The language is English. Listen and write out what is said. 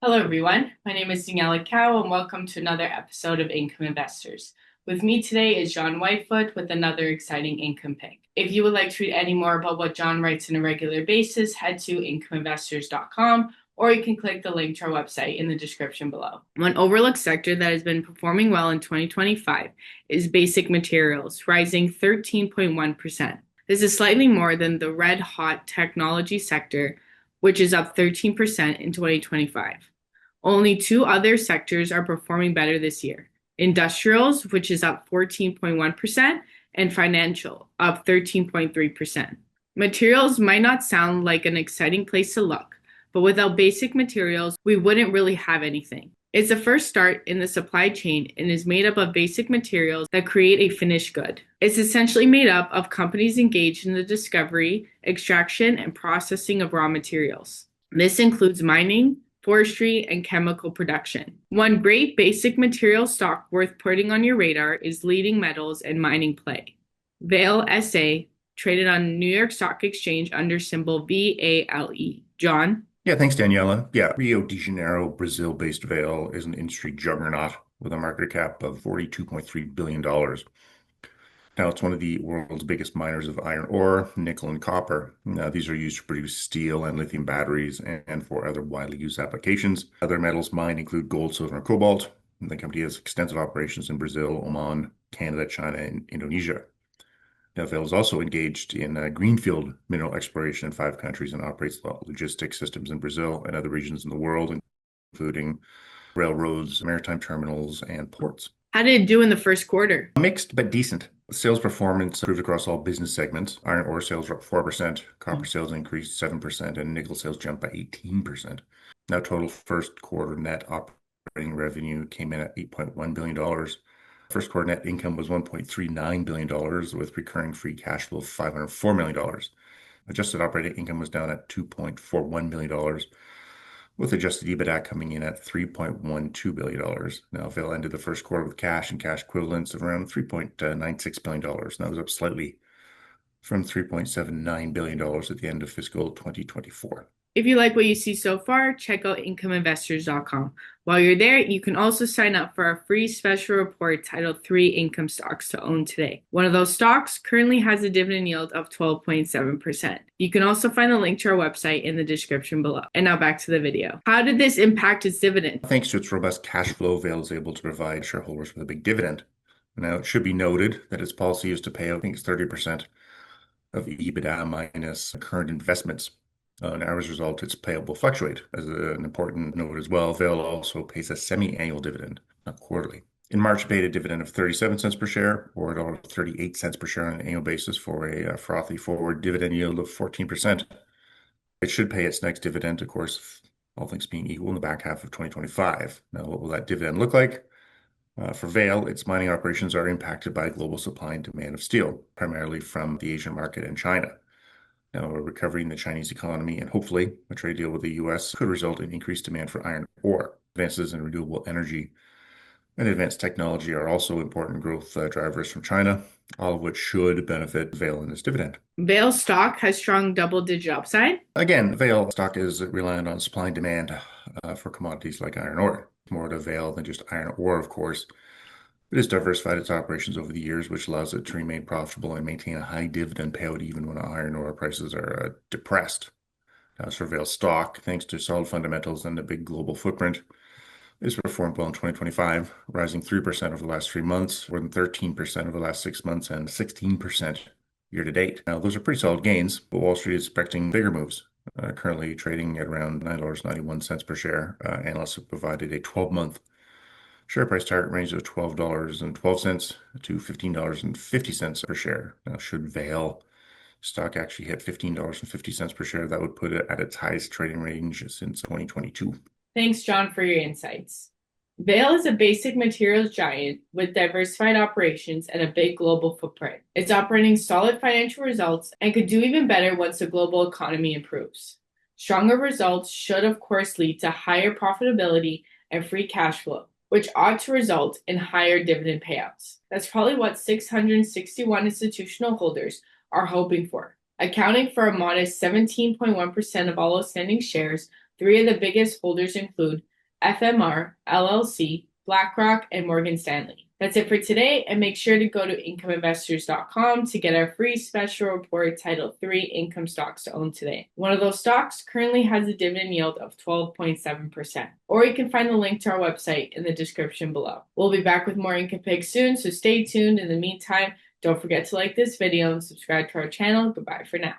Hello, everyone. My name is Daniela and welcome to another episode of Income Investors. With me today is John Whitefoot with another exciting income pick. If you would like to read any more about what John writes on a regular basis, head to incomeinvestors.com or you can click the link to our website in the description below. One overlooked sector that has been performing well in 2025 is basic materials, rising 13.1%. This is slightly more than the red-hot technology sector, which is up 13% in 2025. Only two other sectors are performing better this year: industrials, which is up 14.1%, and financial, up 13.3%. Materials might not sound like an exciting place to look, but without basic materials, we wouldn't really have anything. It's the first start in the supply chain and is made up of basic materials that create a finished good. It's essentially made up of companies engaged in the discovery, extraction, and processing of raw materials. This includes mining, forestry, and chemical production. One great basic material stock worth putting on your radar is leading metals and mining play. Vale SA, traded on New York Stock Exchange under symbol VALE. John? Yeah, thanks, Daniela. Yeah, Rio de Janeiro, Brazil-based Vale is an industry juggernaut with a market cap of $42.3 billion. Now, it's one of the world's biggest miners of iron ore, nickel, and copper. Now, these are used to produce steel and lithium batteries and for other widely used applications. Other metals mined include gold, silver, and cobalt. And the company has extensive operations in Brazil, Oman, Canada, China, and Indonesia. Now, Vale is also engaged in greenfield mineral exploration in 5 countries and operates logistics systems in Brazil and other regions in the world, including railroads, maritime terminals, and ports. How did it do in the first quarter? Mixed but decent. Sales performance improved across all business segments. Iron ore sales were up 4%, copper sales increased 7%, and nickel sales jumped by 18%. Now, total first quarter net operating revenue came in at $8.1 billion. First quarter net income was $1.39 billion with recurring free cash flow of $504 million. Adjusted operating income was down at $2.41 billion, with adjusted EBITDA coming in at $3.12 billion. Now, Vale ended the first quarter with cash and cash equivalents of around $3.96 billion. That was up slightly from $3.79 billion at the end of fiscal 2024. If you like what you see so far, check out incomeinvestors.com. While you're there, you can also sign up for our free special report titled 3 Income Stocks to Own Today. One of those stocks currently has a dividend yield of 12.7%. You can also find the link to our website in the description below. And now back to the video. How did this impact its dividend? Thanks to its robust cash flow, Vale is able to provide shareholders with a big dividend. Now, it should be noted that its policy is to pay out, I think it's 30% of EBITDA minus current investments. And as a result, its payout will fluctuate. As an important note as well, Vale also pays a semi-annual dividend, not quarterly. In March, it paid a dividend of 37 cents per share, or $1.38 per share on an annual basis for a frothy forward dividend yield of 14%. It should pay its next dividend, of course, all things being equal, in the back half of 2025. Now, what will that dividend look like? For Vale, its mining operations are impacted by global supply and demand of steel, primarily from the Asian market and China. Now, a recovery in the Chinese economy and hopefully a trade deal with the US could result in increased demand for iron ore. Advances in renewable energy and advanced technology are also important growth drivers from China, all of which should benefit Vale in its dividend. Vale stock has strong double-digit upside. Again, Vale stock is reliant on supply and demand for commodities like iron ore. More to Vale than just iron ore, of course. It has diversified its operations over the years, which allows it to remain profitable and maintain a high dividend payout even when iron ore prices are depressed. As for Vale stock, thanks to solid fundamentals and a big global footprint, it has performed well in 2025, rising 3% over the last 3 months, more than 13% over the last 6 months, and 16% year to date. Now, those are pretty solid gains, but Wall Street is expecting bigger moves. Currently trading at around $9.91 per share. Analysts have provided a 12-month share price target range of $12.12 to $15.50 per share. Now, should Vale stock actually hit $15.50 per share, that would put it at its highest trading range since 2022. Thanks, John, for your insights. Vale is a basic materials giant with diversified operations and a big global footprint. It's operating solid financial results and could do even better once the global economy improves. Stronger results should, of course, lead to higher profitability and free cash flow, which ought to result in higher dividend payouts. That's probably what 661 institutional holders are hoping for. Accounting for a modest 17.1% of all outstanding shares, Three of the biggest holders include FMR, LLC, BlackRock, and Morgan Stanley. That's it for today, and make sure to go to incomeinvestors.com to get our free special report titled 3 Income Stocks to Own Today. One of those stocks currently has a dividend yield of 12.7%. Or you can find the link to our website in the description below. We'll be back with more Income Picks soon, so stay tuned. In the meantime, don't forget to like this video and subscribe to our channel. Goodbye for now.